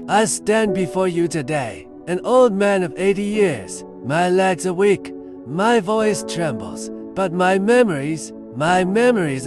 I stand before you today, an old man of 80 years. My legs are weak, my voice trembles, but my memories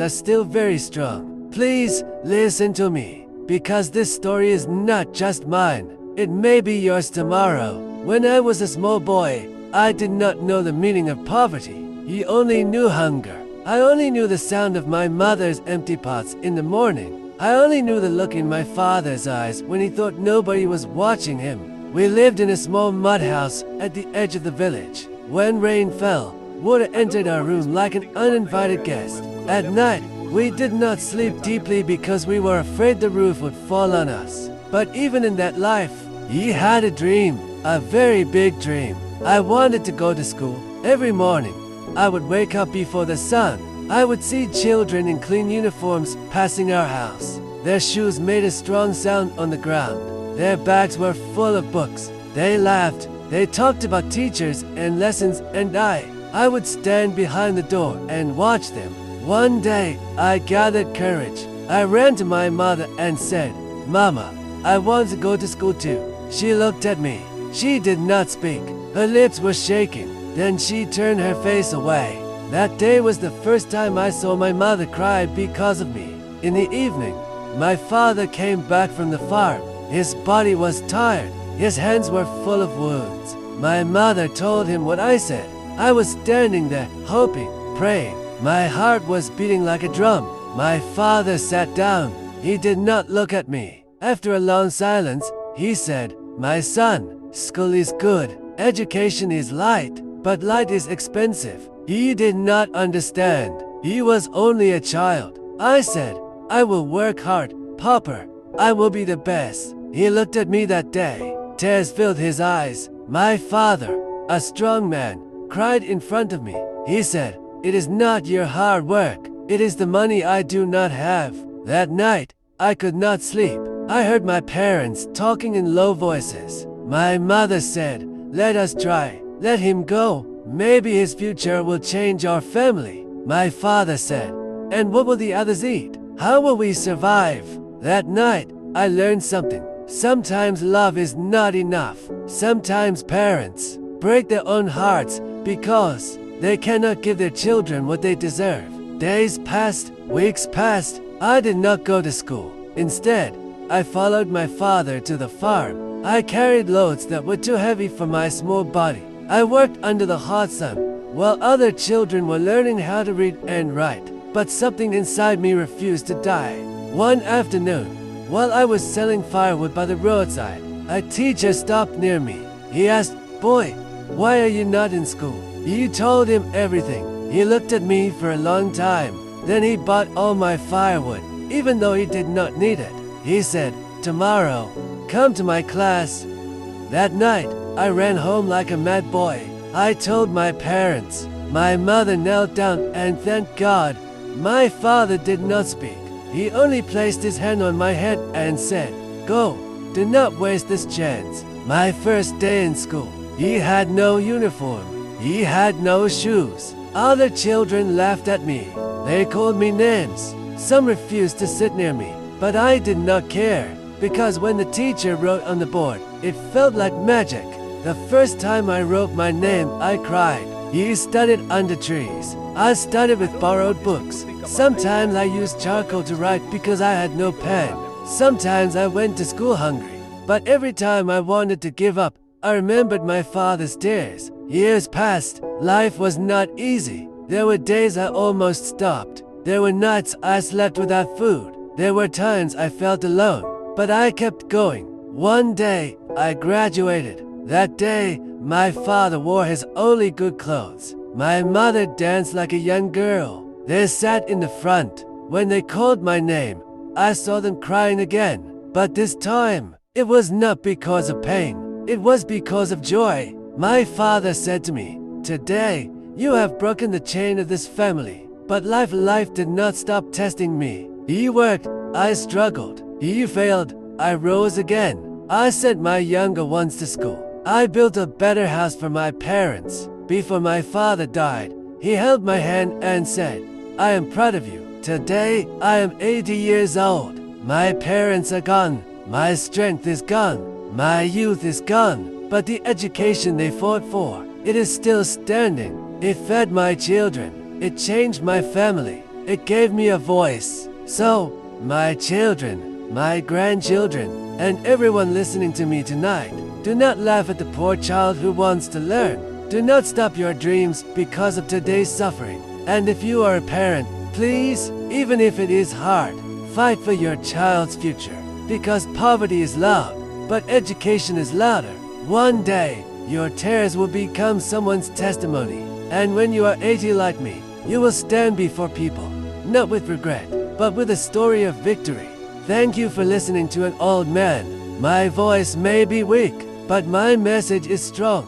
are still very strong. Please listen to me, because this story is not just mine. It may be yours tomorrow. When I was a small boy, I did not know the meaning of poverty. He only knew hunger. I only knew the sound of my mother's empty pots in the morning. I only knew the look in my father's eyes when he thought nobody was watching him. We lived in a small mud house at the edge of the village. When rain fell, water entered our room like an uninvited guest. At night, we did not sleep deeply because we were afraid the roof would fall on us. But even in that life, he had a dream, a very big dream. I wanted to go to school. Every morning, I would wake up before the sun. I would see children in clean uniforms passing our house. Their shoes made a strong sound on the ground. Their bags were full of books. They laughed. They talked about teachers and lessons, and I would stand behind the door and watch them. One day, I gathered courage. I ran to my mother and said, "Mama, I want to go to school too." She looked at me. She did not speak. Her lips were shaking. Then she turned her face away. That day was the first time I saw my mother cry because of me. In the evening, my father came back from the farm. His body was tired. His hands were full of wounds. My mother told him what I said. I was standing there, hoping, praying. My heart was beating like a drum. My father sat down. He did not look at me. After a long silence, he said, "My son, school is good. Education is light, but light is expensive." He did not understand. He was only a child. I said, "I will work hard, Papa. I will be the best." He looked at me that day. Tears filled his eyes. My father, a strong man, cried in front of me. He said, "It is not your hard work. It is the money I do not have." That night, I could not sleep. I heard my parents talking in low voices. My mother said, "Let us try. Let him go. Maybe his future will change our family." My father said, "And what will the others eat? How will we survive?" That night, I learned something. Sometimes love is not enough. Sometimes parents break their own hearts because they cannot give their children what they deserve. Days passed, weeks passed. I did not go to school. Instead, I followed my father to the farm. I carried loads that were too heavy for my small body. I worked under the hot sun, while other children were learning how to read and write. But something inside me refused to die. One afternoon, while I was selling firewood by the roadside, a teacher stopped near me. He asked, "Boy, why are you not in school?" You told him everything. He looked at me for a long time. Then he bought all my firewood, even though he did not need it. He said, "Tomorrow, come to my class." That night, I ran home like a mad boy. I told my parents. My mother knelt down and thanked God. My father did not speak. He only placed his hand on my head and said, "Go, do not waste this chance." My first day in school, he had no uniform. He had no shoes. Other children laughed at me. They called me names. Some refused to sit near me, but I did not care, because when the teacher wrote on the board, it felt like magic. The first time I wrote my name, I cried. He studied under trees. I studied with borrowed books. Sometimes I used charcoal to write because I had no pen. Sometimes I went to school hungry. But every time I wanted to give up, I remembered my father's tears. Years passed. Life was not easy. There were days I almost stopped. There were nights I slept without food. There were times I felt alone. But I kept going. One day, I graduated. That day, my father wore his only good clothes. My mother danced like a young girl. They sat in the front. When they called my name, I saw them crying again. But this time, it was not because of pain. It was because of joy. My father said to me, "Today, you have broken the chain of this family." But life did not stop testing me. He worked, I struggled. He failed, I rose again. I sent my younger ones to school. I built a better house for my parents. Before my father died, he held my hand and said, "I am proud of you. Today, I am 80 years old. My parents are gone. My strength is gone. My youth is gone, but the education they fought for, it is still standing. It fed my children. It changed my family. It gave me a voice. So, my children, my grandchildren, and everyone listening to me tonight, do not laugh at the poor child who wants to learn. Do not stop your dreams because of today's suffering. And if you are a parent, please, even if it is hard, fight for your child's future. Because poverty is loud, but education is louder. One day, your tears will become someone's testimony. And when you are 80 like me, you will stand before people, not with regret, but with a story of victory. Thank you for listening to an old man. My voice may be weak, but my message is strong.